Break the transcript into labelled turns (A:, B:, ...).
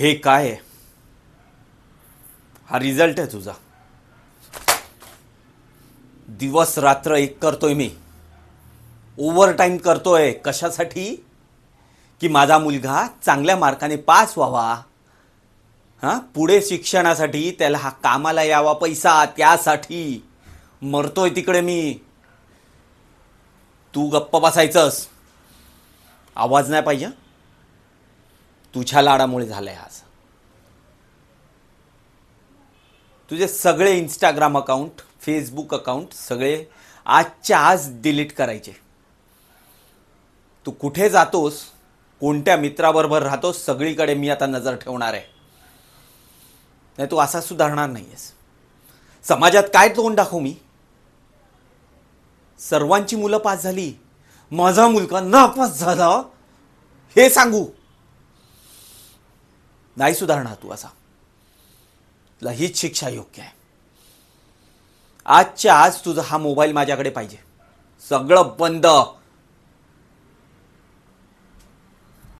A: हे काय आहे? हा रिझल्ट आहे तुझा. दिवस रात्र एक करतोय मी. ओव्हर टाईम करतोय. कशासाठी? की माझा मुलगा चांगल्या मार्काने पास व्हावा. पुढे शिक्षणासाठी त्याला हा कामाला यावा पैसा, त्यासाठी मरतोय तिकडे मी. तू गप्प बसायचंस. आवाज नाही पाहिजे. तुझ्या लाडामुळे झालंय आज. तुझे सगळे इंस्टाग्राम अकाउंट, फेसबुक अकाउंट सगळे आजच्या आज डिलीट करायचे. तू कुठे जातोस, कोणत्या मित्राबरोबर राहतोस, सगळीकडे मी आता नजर ठेवणार आहे. नाही तू असा सुधारणार नाहीयेस. समाजात काय तोंड दाखवू मी? सर्वांची मुलं पास झाली, माझा मुलगा नापास झाला हे सांगू? नाही सुधारणार तू असा. तुला हीच शिक्षा योग्य आहे. आजच्या आज तुझा हा मोबाईल माझ्याकडे पाहिजे. सगळं बंद.